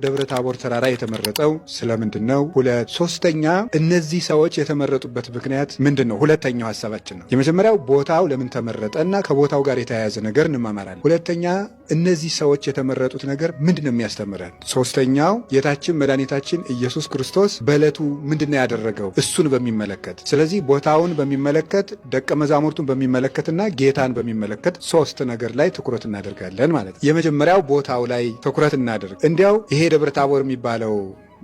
ደብረ ታቦር ተራራ የተመረጠው ስለምንድን ነው? ሶስተኛ እነዚህ ሰዎች የተመረጡበት ምክንያት ምንድን ነው? ሁለተኛው ሐሳባችን ነው። የመጀመሪያው ቦታው ለምን ተመረጠና ከቦታው ጋር የተያያዘ ነገር እንማማራለን። ሁለተኛ እነዚህ ሰዎች የተመረጡት ነገር ምንድን ነው የሚያስተምረን? ሶስተኛው ጌታችን መድኃኒታችን ኢየሱስ ክርስቶስ በዕለቱ ምንድን ነው ያደረገው? እሱን በሚመለከት ስለዚህ ቦታውን በሚመለከት ደቀ መዛሙርቱን በሚመለከትና ጌታን በሚመለከት ሶስት ነገር ላይ ትኩረት እናደርጋለን ማለት ነው። የመጀመሪያው ቦታው ላይ ትኩረት እናደርግ። እንዲያው ይሄ ደብረ ታቦር የሚባለው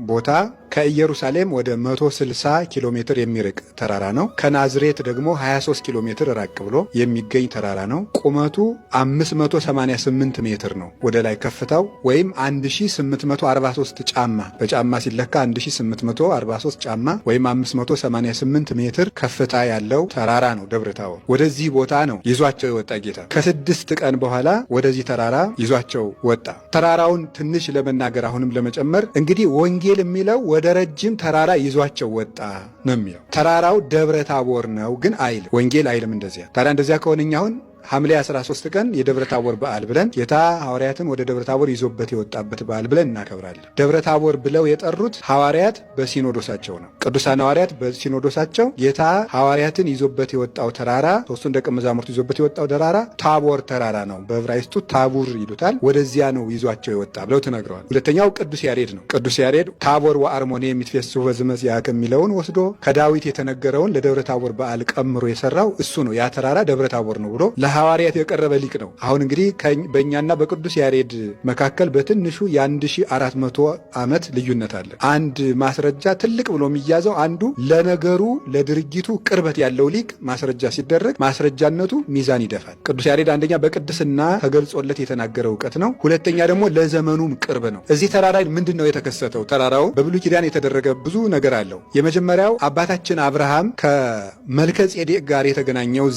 ቦታ ከኢየሩሳሌም ወደ 160 ኪሎ ሜትር የሚርቅ ተራራ ነው። ከናዝሬት ደግሞ 23 ኪሎ ሜትር ራቅ ብሎ የሚገኝ ተራራ ነው። ቁመቱ 588 ሜትር ነው። ወደ ላይ ከፍታው ወይም 1843 ጫማ፣ በጫማ ሲለካ 1843 ጫማ ወይም 588 ሜትር ከፍታ ያለው ተራራ ነው ደብረ ታቦር። ወደዚህ ቦታ ነው ይዟቸው የወጣ ጌታ። ከ6 ቀን በኋላ ወደዚህ ተራራ ይዟቸው ወጣ። ተራራውን ትንሽ ለመናገር አሁንም ለመጨመር እንግዲህ ወንጌል የሚለው ወደ ረጅም ተራራ ይዟቸው ወጣ ነው የሚለው። ተራራው ደብረ ታቦር ነው ግን አይልም። ወንጌል አይልም እንደዚያ። ታዲያ እንደዚያ ከሆነ እኛ አሁን ሐምሌ 13 ቀን የደብረ ታቦር በዓል ብለን ጌታ ሐዋርያትን ወደ ደብረ ታቦር ይዞበት የወጣበት በዓል ብለን እናከብራለን። ደብረ ታቦር ብለው የጠሩት ሐዋርያት በሲኖዶሳቸው ነው። ቅዱሳን ሐዋርያት በሲኖዶሳቸው ጌታ ሐዋርያትን ይዞበት የወጣው ተራራ፣ ሶስቱን ደቀ መዛሙርት ይዞበት የወጣው ተራራ ታቦር ተራራ ነው። በዕብራይስጡ ታቡር ይሉታል። ወደዚያ ነው ይዟቸው የወጣ ብለው ተነግረዋል። ሁለተኛው ቅዱስ ያሬድ ነው። ቅዱስ ያሬድ ታቦር ወአርሞኔ የሚትፌስሑ በዝመጽአ ከሚለውን ወስዶ ከዳዊት የተነገረውን ለደብረ ታቦር በዓል ቀምሮ የሰራው እሱ ነው። ያ ተራራ ደብረ ታቦር ነው ብሎ ሐዋርያት የቀረበ ሊቅ ነው። አሁን እንግዲህ በእኛና በቅዱስ ያሬድ መካከል በትንሹ የ1400 ዓመት ልዩነት አለ። አንድ ማስረጃ ትልቅ ብሎ የሚያዘው አንዱ ለነገሩ ለድርጊቱ ቅርበት ያለው ሊቅ ማስረጃ ሲደረግ ማስረጃነቱ ሚዛን ይደፋል። ቅዱስ ያሬድ አንደኛ በቅድስና ተገልጾለት የተናገረ እውቀት ነው። ሁለተኛ ደግሞ ለዘመኑም ቅርብ ነው። እዚህ ተራራ ምንድን ነው የተከሰተው? ተራራው በብሉይ ኪዳን የተደረገ ብዙ ነገር አለው። የመጀመሪያው አባታችን አብርሃም ከመልከ ጼዴቅ ጋር የተገናኘው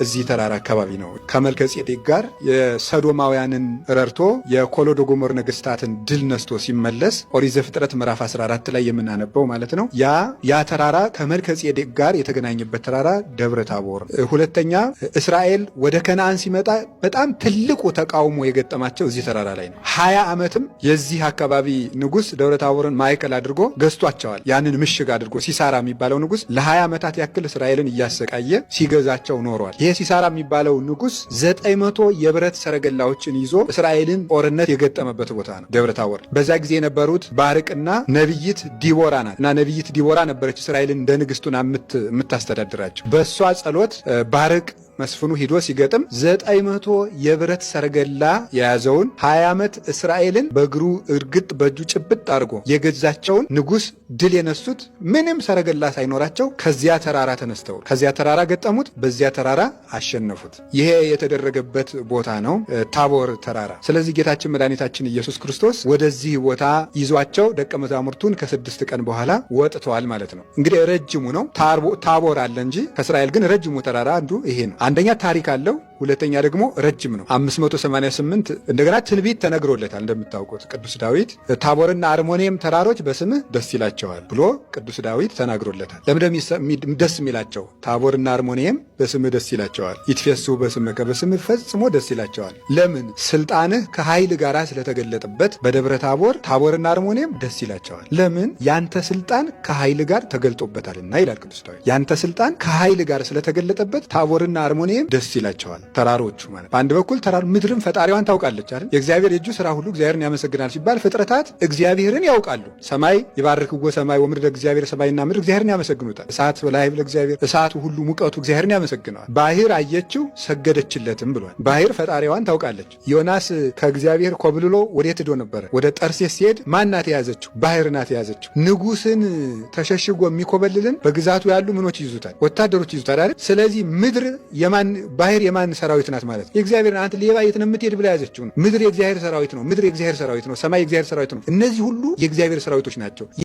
እዚህ ተራራ አካባቢ ነው። ከመልከ ጼዴቅ ጋር የሰዶማውያንን ረድቶ የኮሎዶ ጎሞር ነገስታትን ድል ነስቶ ሲመለስ ኦሪት ዘፍጥረት ምዕራፍ 14 ላይ የምናነበው ማለት ነው። ያ ተራራ ከመልከ ጼዴቅ ጋር የተገናኘበት ተራራ ደብረ ታቦር። ሁለተኛ እስራኤል ወደ ከነአን ሲመጣ በጣም ትልቁ ተቃውሞ የገጠማቸው እዚህ ተራራ ላይ ነው። 20 ዓመትም የዚህ አካባቢ ንጉስ ደብረ ታቦርን ማዕከል አድርጎ ገዝቷቸዋል። ያንን ምሽግ አድርጎ ሲሳራ የሚባለው ንጉስ ለ20 ዓመታት ያክል እስራኤልን እያሰቃየ ሲገዛቸው ኖሯል። ይሄ ሲሳራ የሚባለው ንጉስ 900 የብረት ሰረገላዎችን ይዞ እስራኤልን ጦርነት የገጠመበት ቦታ ነው ደብረ ታቦር። በዛ ጊዜ የነበሩት ባርቅና ነቢይት ዲቦራ ናት እና ነቢይት ዲቦራ ነበረች እስራኤልን እንደ ንግስቱና የምታስተዳድራቸው። በእሷ ጸሎት ባርቅ መስፍኑ ሂዶ ሲገጥም 900 የብረት ሰረገላ የያዘውን 20 ዓመት እስራኤልን በእግሩ እርግጥ በእጁ ጭብጥ አድርጎ የገዛቸውን ንጉስ ድል የነሱት ምንም ሰረገላ ሳይኖራቸው ከዚያ ተራራ ተነስተው ከዚያ ተራራ ገጠሙት፣ በዚያ ተራራ አሸነፉት። ይሄ የተደረገበት ቦታ ነው ታቦር ተራራ። ስለዚህ ጌታችን መድኃኒታችን ኢየሱስ ክርስቶስ ወደዚህ ቦታ ይዟቸው ደቀ መዛሙርቱን ከ6 ቀን በኋላ ወጥተዋል ማለት ነው። እንግዲህ ረጅሙ ነው ታቦር አለ እንጂ ከእስራኤል ግን ረጅሙ ተራራ አንዱ ይሄ ነው። አንደኛ ታሪክ አለው፣ ሁለተኛ ደግሞ ረጅም ነው 588። እንደገና ትንቢት ተነግሮለታል። እንደምታውቁት ቅዱስ ዳዊት ታቦርና አርሞኔም ተራሮች በስምህ ደስ ይላቸዋል ብሎ ቅዱስ ዳዊት ተናግሮለታል። ለምን ደስ የሚላቸው? ታቦርና አርሞኔም በስምህ ደስ ይላቸዋል። ይትፌስሑ በስምከ፣ በስምህ ፈጽሞ ደስ ይላቸዋል። ለምን? ስልጣንህ ከኃይል ጋር ስለተገለጠበት በደብረ ታቦር ታቦርና አርሞኔም ደስ ይላቸዋል። ለምን? ያንተ ስልጣን ከኃይል ጋር ተገልጦበታልና ይላል ቅዱስ ዳዊት። ያንተ ስልጣን ከኃይል ጋር ስለተገለጠበት ታቦርና አርሞኔም ደስ ይላቸዋል። ተራሮቹ ማለት በአንድ በኩል ምድርም ፈጣሪዋን ታውቃለች አይደል? የእግዚአብሔር የእጁ ስራ ሁሉ እግዚአብሔርን ያመሰግናል ሲባል ፍጥረታት እግዚአብሔርን ያውቃሉ። ሰማይ ይባርክዎ ሰማይ ወምድር ለእግዚአብሔር፣ ሰማይና ምድር እግዚአብሔርን ያመሰግኑታል። እሳት በላይ ለእግዚአብሔር፣ እሳቱ ሁሉ ሙቀቱ እግዚአብሔርን ያመሰግነዋል። ባህር አየችው ሰገደችለትም ብሏል። ባህር ፈጣሪዋን ታውቃለች። ዮናስ ከእግዚአብሔር ኮብልሎ ወዴት ሄዶ ነበረ? ወደ ጠርሴስ ሲሄድ ማን ናት የያዘችው? ባህር ናት የያዘችው። ንጉስን ተሸሽጎ የሚኮበልልን በግዛቱ ያሉ ምኖች ይዙታል፣ ወታደሮች ይዙታል አይደል? ስለዚህ ምድር ባህር የማን ሰራዊት ናት ማለት? የእግዚአብሔር። አንተ ሌባ የት ነው የምትሄድ ብላ ያዘችው ነው። ምድር የእግዚአብሔር ሰራዊት ነው። ምድር የእግዚአብሔር ሰራዊት ነው። ሰማይ የእግዚአብሔር ሰራዊት ነው። እነዚህ ሁሉ የእግዚአብሔር ሰራዊቶች ናቸው።